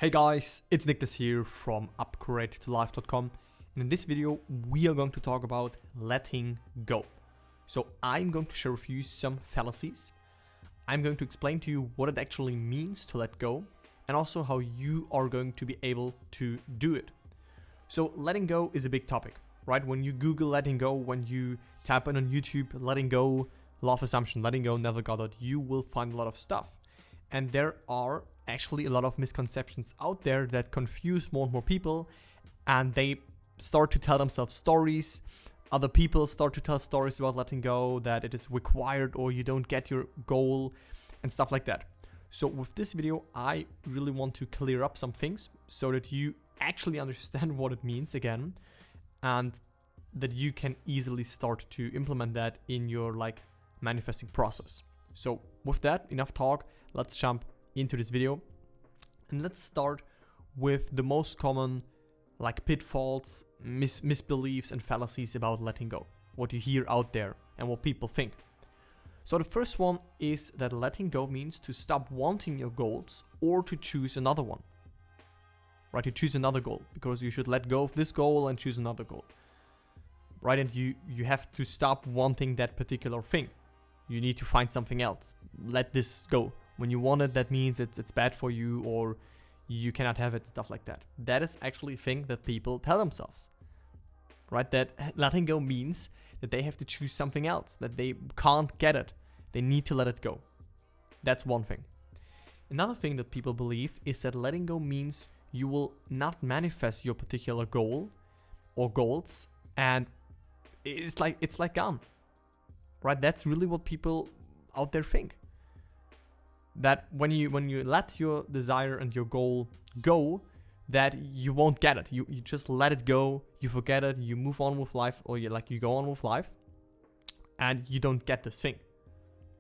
Hey guys, it's Nick here from upgrade2life.com, and in this video we are going to talk about letting go. So I'm going to share with you some fallacies. I'm going to explain to you what it actually means to let go and also how you are going to be able to do it. So letting go is a big topic, right? When you Google letting go, when you tap in on YouTube, letting go, law of assumption, letting go, Neville Goddard, you will find a lot of stuff. And there are actually a lot of misconceptions out there that confuse more and more people, and they start to tell themselves stories. Other people start to tell stories about letting go, that it is required or you don't get your goal and stuff like that. So with this video, I really want to clear up some things so that you actually understand what it means again, and that you can easily start to implement that in your manifesting process. So with that, enough talk, let's jump into this video, and let's start with the most common pitfalls, misbeliefs and fallacies about letting go, what you hear out there and what people think. So the first one is that letting go means to stop wanting your goals or to choose another one, right? You choose another goal because you should let go of this goal and choose another goal, right? And you have to stop wanting that particular thing. You need to find something else. Let this go. When you want it, that means it's bad for you or you cannot have it, stuff like that. That is actually a thing that people tell themselves, right? That letting go means that they have to choose something else, that they can't get it. They need to let it go. That's one thing. Another thing that people believe is that letting go means you will not manifest your particular goal or goals, and it's like gone, right? That's really what people out there think. That when you let your desire and your goal go, that you won't get it. You just let it go, you forget it, you move on with life, or you go on with life, and you don't get this thing,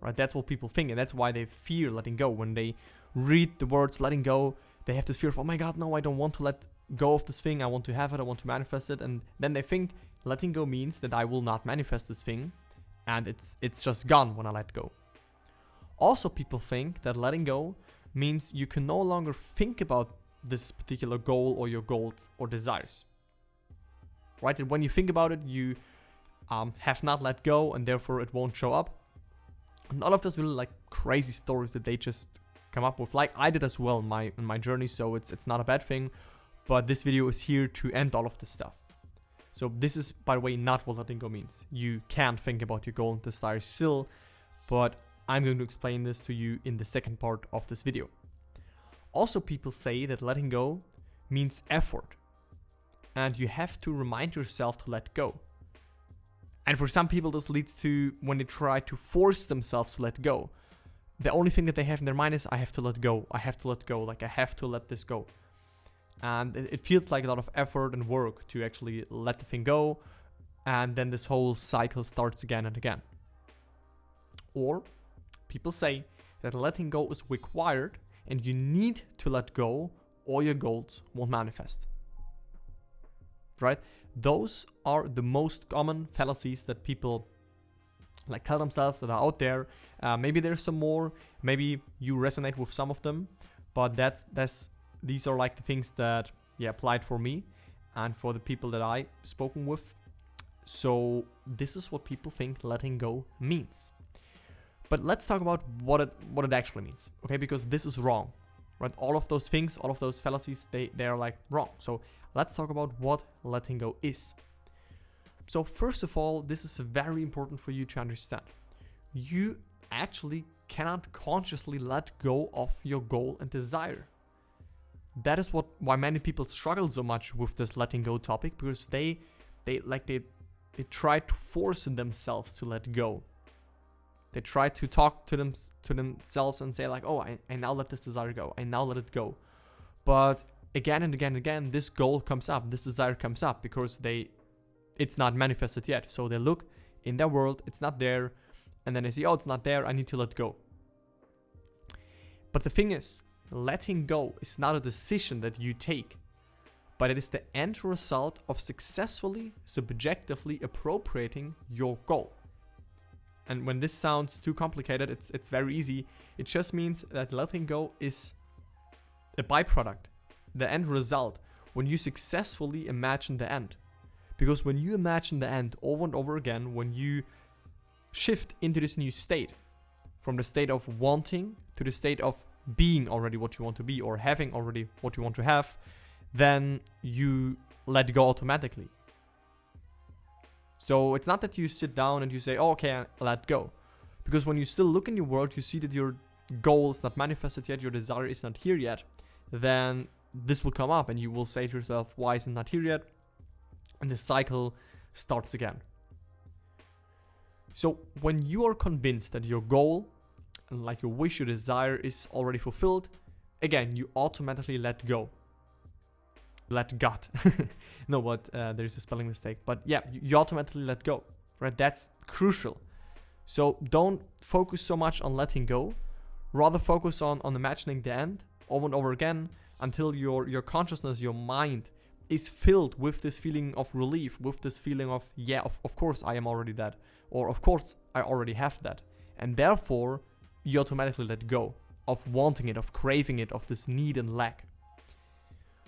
right? That's what people think, and that's why they fear letting go. When they read the words letting go, they have this fear of, oh my god, no, I don't want to let go of this thing, I want to have it, I want to manifest it, and then they think letting go means that I will not manifest this thing, and it's just gone when I let go. Also, people think that letting go means you can no longer think about this particular goal or your goals or desires, right? And when you think about it, you have not let go, and therefore it won't show up. And all of those really crazy stories that they just come up with, like I did as well in my journey. So it's not a bad thing, but this video is here to end all of this stuff. So this is, by the way, not what letting go means. You can think about your goal and desires still, but I'm going to explain this to you in the second part of this video. Also, people say that letting go means effort, and you have to remind yourself to let go. And for some people, this leads to when they try to force themselves to let go. The only thing that they have in their mind is, I have to let go, I have to let go, I have to let this go. And it feels like a lot of effort and work to actually let the thing go, and then this whole cycle starts again and again. Or people say that letting go is required and you need to let go or your goals won't manifest, right? Those are the most common fallacies that people tell themselves that are out there. Maybe there's some more, maybe you resonate with some of them, but these are the things that applied for me and for the people that I spoken with. So this is what people think letting go means. But let's talk about what it actually means, okay? Because this is wrong, right? All of those things, all of those fallacies, they are wrong. So let's talk about what letting go is. So first of all, this is very important for you to understand. You actually cannot consciously let go of your goal and desire. That is why many people struggle so much with this letting go topic, because they try to force themselves to let go. They try to talk to themselves and say oh, I now let this desire go. I now let it go. But again and again and again, this goal comes up, this desire comes up because it's not manifested yet. So they look in their world, it's not there, and then they say, oh, it's not there, I need to let go. But the thing is, letting go is not a decision that you take, but it is the end result of successfully, subjectively appropriating your goal. And when this sounds too complicated, it's very easy. It just means that letting go is a byproduct the end result when you successfully imagine the end. Because when you imagine the end over and over again, when you shift into this new state, from the state of wanting to the state of being already what you want to be or having already what you want to have, then you let go automatically. So it's not that you sit down and you say, oh, okay, I let go. Because when you still look in your world, you see that your goal is not manifested yet, your desire is not here yet, then this will come up and you will say to yourself, why is it not here yet? And the cycle starts again. So when you are convinced that your goal, and like your wish, your desire is already fulfilled, again, you automatically let go. Let God. No, but there's a spelling mistake. But yeah, you automatically let go, right? That's crucial. So don't focus so much on letting go. Rather focus on imagining the end over and over again until your consciousness, your mind is filled with this feeling of relief, with this feeling of, yeah, of course I am already that. Or of course I already have that. And therefore, you automatically let go of wanting it, of craving it, of this need and lack.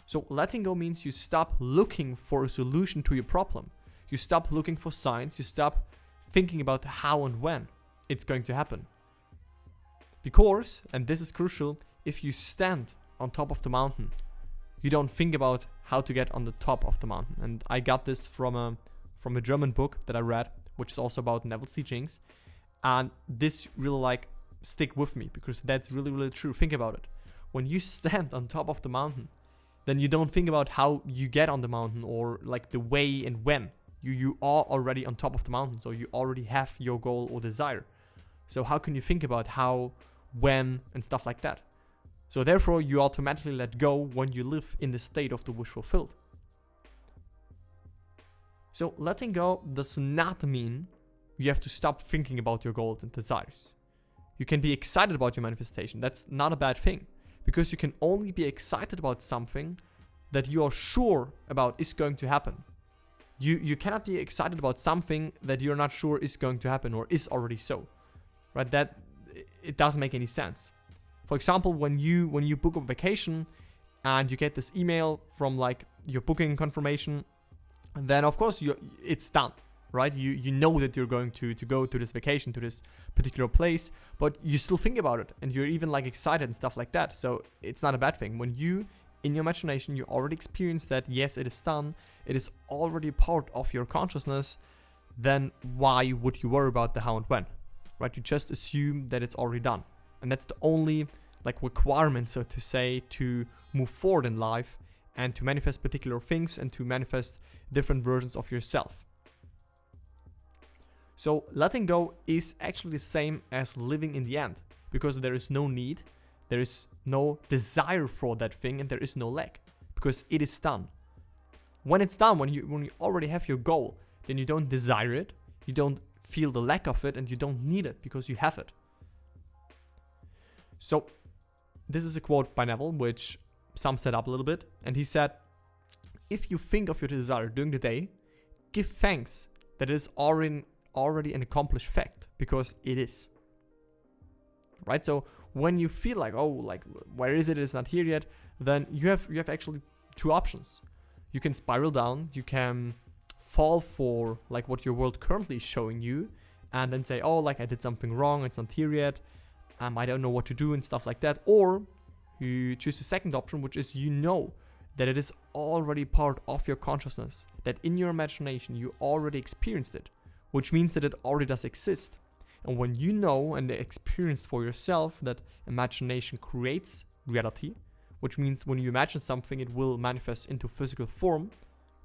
So letting go means you stop looking for a solution to your problem. You stop looking for signs. You stop thinking about how and when it's going to happen. Because, and this is crucial, if you stand on top of the mountain, you don't think about how to get on the top of the mountain. And I got this from a German book that I read, which is also about Neville's teachings. And this really stick with me because that's really, really true. Think about it. When you stand on top of the mountain, then you don't think about how you get on the mountain or like the way and when. You are already on top of the mountain, so you already have your goal or desire. So how can you think about how, when, and stuff like that? So therefore, you automatically let go when you live in the state of the wish fulfilled. So letting go does not mean you have to stop thinking about your goals and desires. You can be excited about your manifestation. That's not a bad thing. Because you can only be excited about something that you are sure about is going to happen. You cannot be excited about something that you're not sure is going to happen or is already so. Right? That it doesn't make any sense. For example, when you book a vacation and you get this email from like your booking confirmation, then of course it's done. Right? You know that you're going to go to this vacation, to this particular place, but you still think about it and you're even like excited and stuff like that. So it's not a bad thing. When you, in your imagination, you already experience that, yes, it is done, it is already part of your consciousness, then why would you worry about the how and when? Right? You just assume that it's already done. And that's the only like requirement, so to say, to move forward in life and to manifest particular things and to manifest different versions of yourself. So letting go is actually the same as living in the end, because there is no need, there is no desire for that thing, and there is no lack, because it is done. When it's done, when you already have your goal, then you don't desire it, you don't feel the lack of it, and you don't need it because you have it. So this is a quote by Neville, which sums it up a little bit, and he said, if you think of your desire during the day, give thanks that it is already an accomplished fact, because it is. Right? So when you feel like, oh, like where is it? It's not here yet. Then you have actually two options. You can spiral down. You can fall for like what your world currently is showing you, and then say, oh, like I did something wrong. It's not here yet. I don't know what to do and stuff like that. Or you choose the second option, which is that it is already part of your consciousness. That in your imagination you already experienced it. Which means that it already does exist. And when you know and experience for yourself that imagination creates reality, which means when you imagine something, it will manifest into physical form,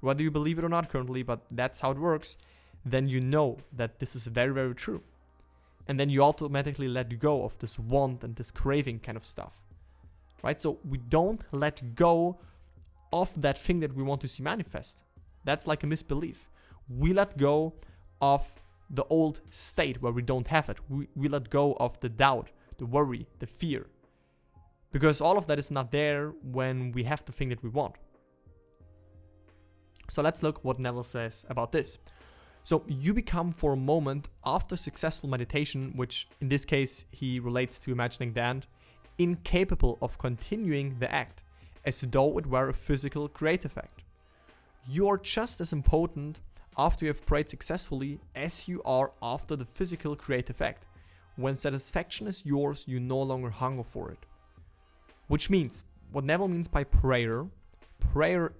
whether you believe it or not currently, but that's how it works, then you know that this is very, very true. And then you automatically let go of this want and this craving kind of stuff. Right? So we don't let go of that thing that we want to see manifest. That's like a misbelief. We let go of the old state where we don't have it. We let go of the doubt, the worry, the fear. Because all of that is not there when we have the thing that we want. So let's look what Neville says about this. So you become for a moment after successful meditation, which in this case he relates to imagining the end, incapable of continuing the act as though it were a physical creative act. You are just as important after you have prayed successfully as you are after the physical creative act. When satisfaction is yours, you no longer hunger for it. Which means, what Neville means by prayer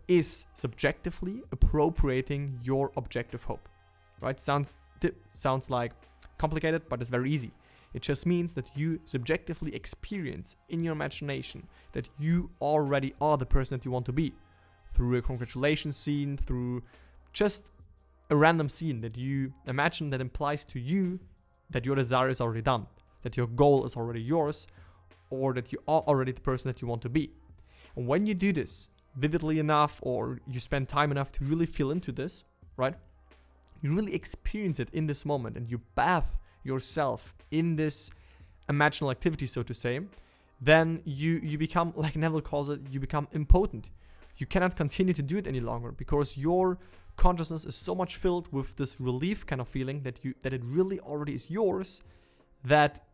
is subjectively appropriating your objective hope. Right? Sounds like complicated, but it's very easy. It just means that you subjectively experience in your imagination that you already are the person that you want to be. Through a congratulations scene, through just a random scene that you imagine that implies to you that your desire is already done, that your goal is already yours, or that you are already the person that you want to be. And when you do this vividly enough, or you spend time enough to really feel into this, right? You really experience it in this moment, and you bathe yourself in this imaginal activity, so to say, then you become, like Neville calls it, you become impotent. You cannot continue to do it any longer because your consciousness is so much filled with this relief kind of feeling that it really already is yours, that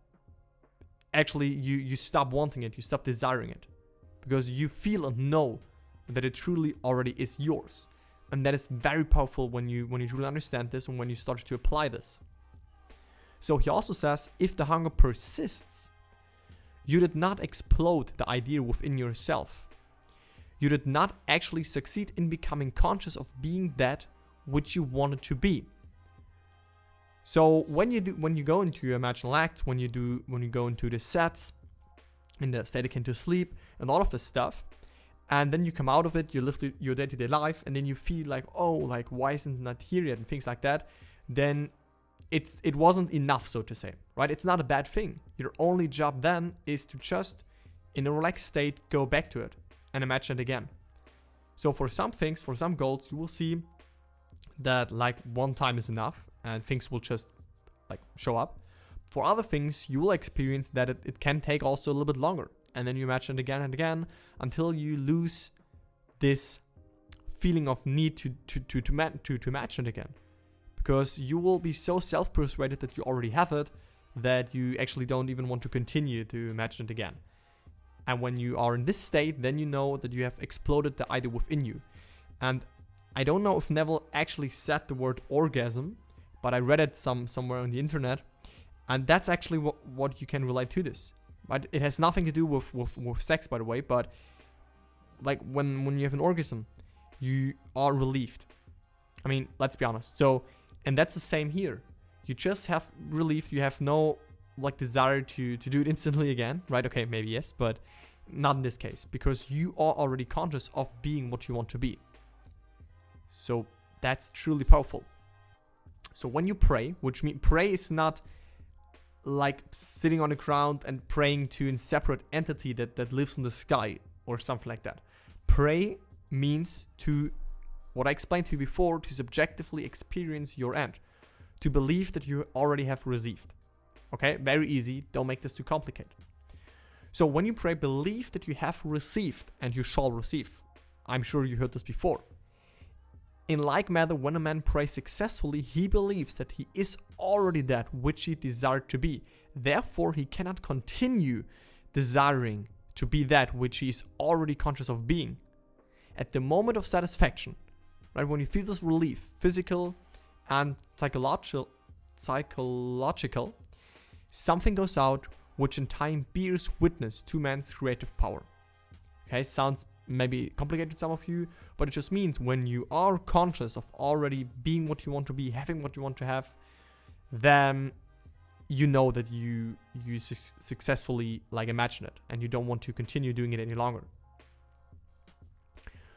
actually you stop wanting it, you stop desiring it, because you feel and know that it truly already is yours. And that is very powerful when you truly understand this and when you start to apply this. So he also says, if the hunger persists, you did not explode the idea within yourself. You did not actually succeed in becoming conscious of being that which you wanted to be. So when you go into your imaginal acts, when you go into the sets, in the state akin to sleep, and all of this stuff, and then you come out of it, you live your day-to-day life, and then you feel like, oh, like why isn't that here yet, and things like that, then it wasn't enough, so to say, right? It's not a bad thing. Your only job then is to just, in a relaxed state, go back to it and imagine it again. So for some things, for some goals, you will see that like one time is enough and things will just like show up. For other things, you will experience that it can take also a little bit longer. And then you imagine it again and again until you lose this feeling of need to imagine it again. Because you will be so self-persuaded that you already have it that you actually don't even want to continue to imagine it again. And when you are in this state, then you know that you have exploded the idea within you. And I don't know if Neville actually said the word orgasm, but I read it somewhere on the internet. And that's actually what you can relate to this. Right? It has nothing to do with sex, by the way, but like when you have an orgasm, you are relieved. I mean, let's be honest. So, and that's the same here. You just have relief. You have no like desire to do it instantly again, right? Okay, maybe yes, but not in this case, because you are already conscious of being what you want to be. So that's truly powerful. So when you pray, which means pray is not like sitting on the ground and praying to a separate entity that lives in the sky or something like that. Pray means to, what I explained to you before, to subjectively experience your end, to believe that you already have received. Okay, very easy, don't make this too complicated. So when you pray, believe that you have received and you shall receive. I'm sure you heard this before. In like manner, when a man prays successfully, he believes that he is already that which he desired to be. Therefore, he cannot continue desiring to be that which he is already conscious of being. At the moment of satisfaction, right, when you feel this relief, physical and psychological, something goes out which in time bears witness to man's creative power. Okay, sounds maybe complicated to some of you, but it just means when you are conscious of already being what you want to be, having what you want to have, then you know that you successfully like imagine it and you don't want to continue doing it any longer.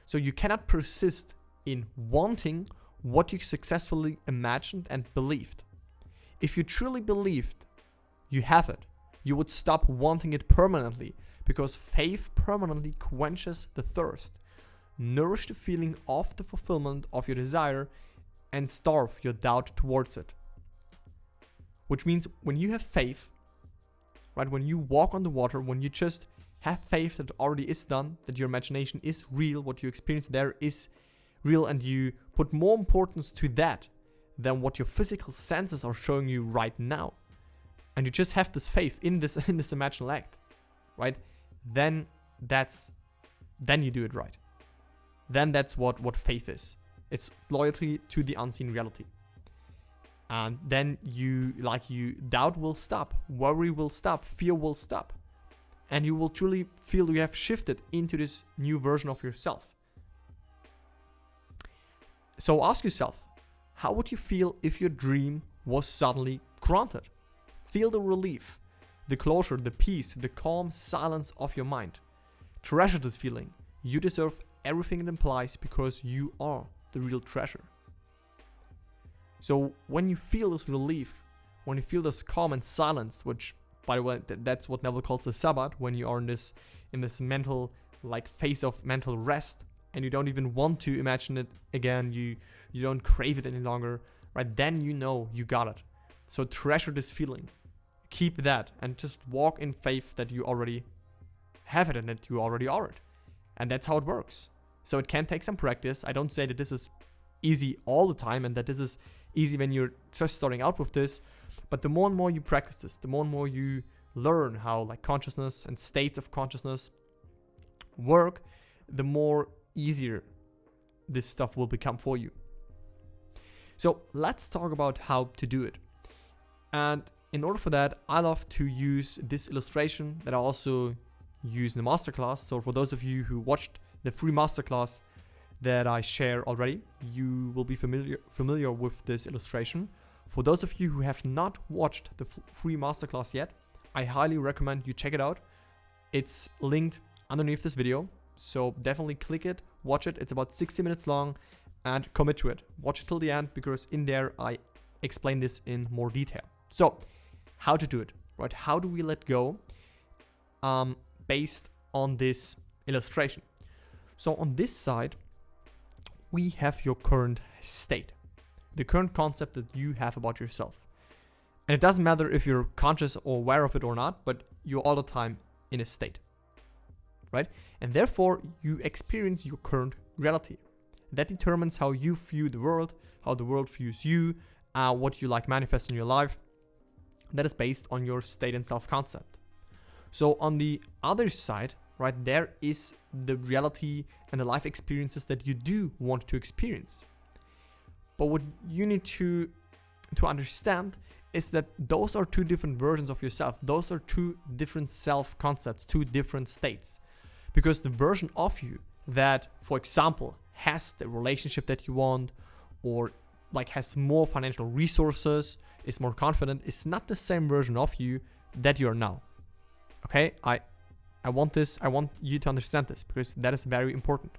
So you cannot persist in wanting what you successfully imagined and believed. If you truly believed you have it, you would stop wanting it permanently, because faith permanently quenches the thirst, nourish the feeling of the fulfillment of your desire, and starve your doubt towards it. Which means when you have faith, right, when you walk on the water, when you just have faith that it already is done, that your imagination is real, what you experience there is real, and you put more importance to that than what your physical senses are showing you right now, and you just have this faith in this imaginal act, right? Then that's then you do it right. Then that's what faith is. It's loyalty to the unseen reality. And then doubt will stop, worry will stop, fear will stop. And you will truly feel you have shifted into this new version of yourself. So ask yourself, how would you feel if your dream was suddenly granted? Feel the relief, the closure, the peace, the calm silence of your mind. Treasure this feeling. You deserve everything it implies because you are the real treasure. So when you feel this relief, when you feel this calm and silence, which, by the way, that's what Neville calls the Sabbath, when you are in this mental phase of mental rest, and you don't even want to imagine it again, you don't crave it any longer, right? Then you know you got it. So treasure this feeling, keep that, and just walk in faith that you already have it and that you already are it. And that's how it works. So it can take some practice. I don't say that this is easy all the time and that this is easy when you're just starting out with this, but the more and more you practice this, the more and more you learn how consciousness and states of consciousness work, the more easier this stuff will become for you. So let's talk about how to do it. And in order for that, I love to use this illustration that I also use in the masterclass. So for those of you who watched the free masterclass that I share already, you will be familiar with this illustration. For those of you who have not watched the free masterclass yet, I highly recommend you check it out. It's linked underneath this video, so definitely click it, watch it. It's about 60 minutes long, and commit to it. Watch it till the end, because in there I explain this in more detail. So, how to do it, right? How do we let go based on this illustration? So on this side, we have your current state, the current concept that you have about yourself. And it doesn't matter if you're conscious or aware of it or not, but you're all the time in a state, right? And therefore, you experience your current reality. That determines how you view the world, how the world views you, what you manifest in your life. That is based on your state and self-concept. So on the other side, right, there is the reality and the life experiences that you do want to experience. But what you need to understand is that those are two different versions of yourself. Those are two different self-concepts, two different states. Because the version of you that, for example, has the relationship that you want, or has more financial resources, is more confident, is not the same version of you that you are now. Okay, I want you to understand this, because that is very important.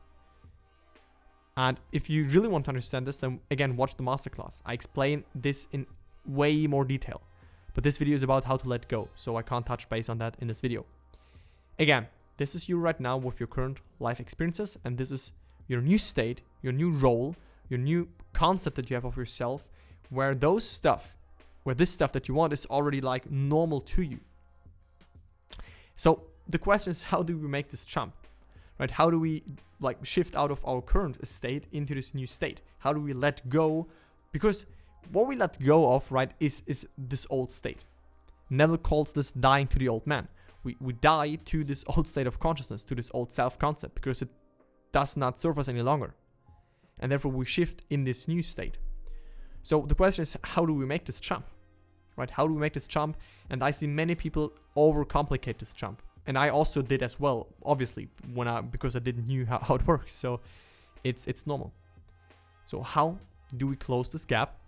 And if you really want to understand this, then again, watch the masterclass. I explain this in way more detail. But this video is about how to let go, so I can't touch base on that in this video. Again, this is you right now with your current life experiences, and this is your new state, your new role, your new concept that you have of yourself, where this stuff that you want is already normal to you. So the question is, how do we make this jump, right? How do we shift out of our current state into this new state? How do we let go? Because what we let go of, right, is this old state. Neville calls this dying to the old man. We die to this old state of consciousness, to this old self-concept, because it does not serve us any longer. And therefore we shift in this new state. So the question is, how do we make this jump, right? How do we make this jump? And I see many people overcomplicate this jump. And I also did as well, obviously, because I didn't know how it works. So it's normal. So how do we close this gap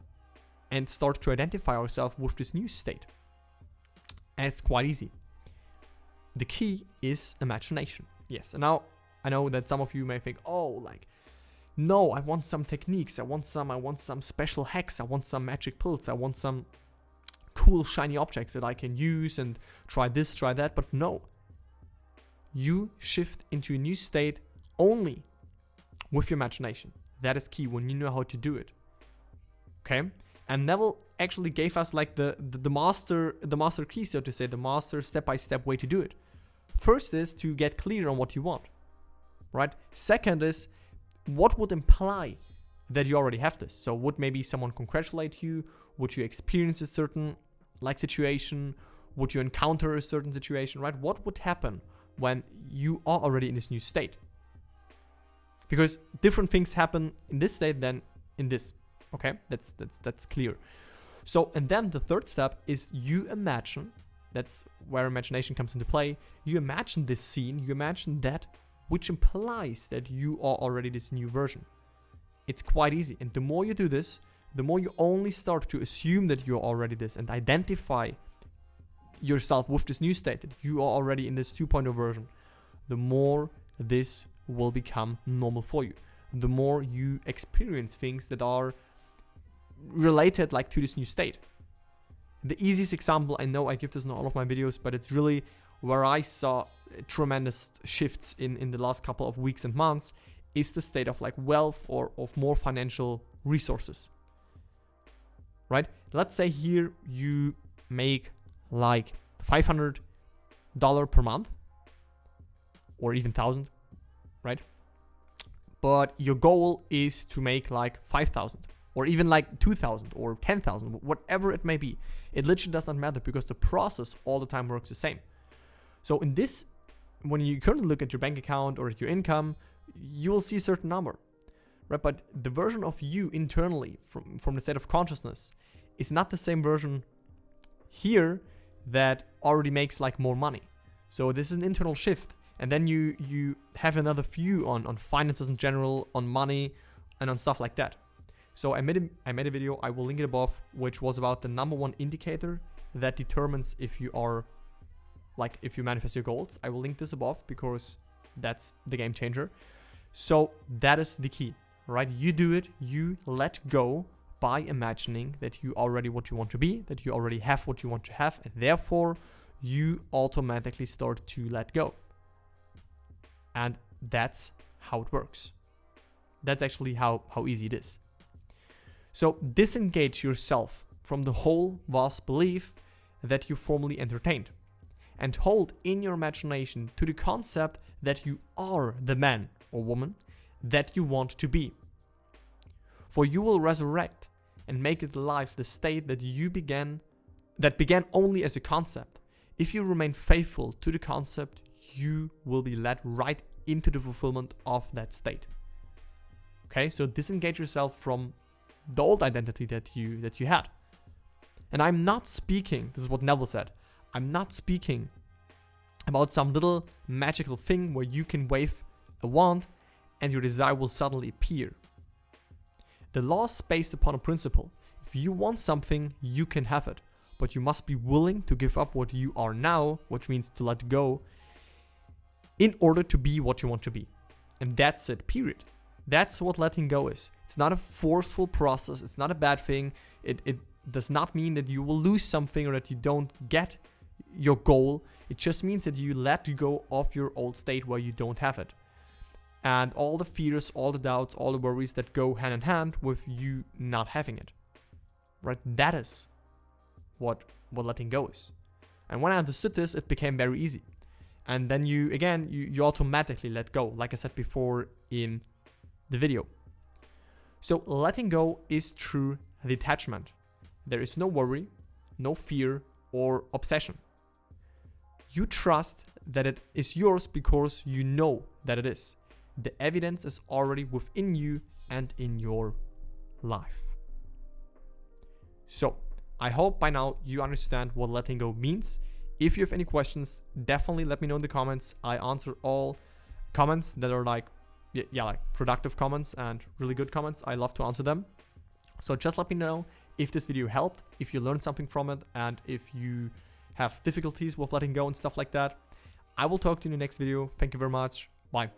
and start to identify ourselves with this new state? And it's quite easy. The key is imagination. Yes, and now I know that some of you may think, no, I want some techniques, I want some special hacks, I want some magic pills, I want some cool shiny objects that I can use and try this, try that. But no, you shift into a new state only with your imagination. That is key, when you know how to do it. Okay? And Neville actually gave us the master key, so to say, the master step-by-step way to do it. First is to get clear on what you want, right? Second is, what would imply that you already have this? So would maybe someone congratulate you? Would you experience a certain situation? Would you encounter a certain situation, right? What would happen when you are already in this new state? because different things happen in this state than in this. Okay, that's clear. So, and then the third step is you imagine. That's where imagination comes into play. You imagine this scene, you imagine that, which implies that you are already this new version. It's quite easy. And the more you do this, the more you only start to assume that you're already this and identify yourself with this new state, that you are already in this 2.0 version, the more this will become normal for you. The more you experience things that are related like to this new state. The easiest example, I know I give this in all of my videos, but it's really where I saw tremendous shifts in the last couple of weeks and months, is the state of like wealth or of more financial resources. Right? Let's say here you make like $500 per month, or even 1,000, right? But your goal is to make like 5,000, or even like 2,000 or 10,000, whatever it may be. It literally does not matter, because the process all the time works the same. So in this, when you currently look at your bank account or at your income, you will see a certain number, right? But the version of you internally from the state of consciousness is not the same version here that already makes like more money. So this is an internal shift. And then you have another view on finances in general, on money, and on stuff like that. So I made a video, I will link it above, which was about the number one indicator that determines if you are, like, if you manifest your goals. I will link this above because that's the game changer. So that is the key, right? You do it, you let go by imagining that you already what you want to be, that you already have what you want to have, and therefore you automatically start to let go. And that's how it works. That's actually how easy it is. So disengage yourself from the whole vast belief that you formerly entertained, and hold in your imagination to the concept that you are the man or woman that you want to be. For you will resurrect and make it alive the state that began only as a concept. If you remain faithful to the concept, you will be led right into the fulfillment of that state. Okay, so disengage yourself from the old identity that you had. And I'm not speaking, this is what Neville said, I'm not speaking about some little magical thing where you can wave a wand and your desire will suddenly appear. The law is based upon a principle. If you want something, you can have it, but you must be willing to give up what you are now, which means to let go, in order to be what you want to be. And that's it, period. That's what letting go is. It's not a forceful process. It's not a bad thing. It does not mean that you will lose something or that you don't get your goal. It just means that you let go of your old state where you don't have it. And all the fears, all the doubts, all the worries that go hand in hand with you not having it. Right? That is what letting go is. And when I understood this, it became very easy. And then you automatically let go, like I said before in the video. So letting go is true detachment. There is no worry, no fear or obsession. You trust that it is yours because you know that it is. The evidence is already within you and in your life. So I hope by now you understand what letting go means. If you have any questions, definitely let me know in the comments. I answer all comments that are like productive comments and really good comments. I love to answer them. So just let me know if this video helped, if you learned something from it, and if you have difficulties with letting go and stuff like that. I will talk to you in the next video. Thank you very much. Bye.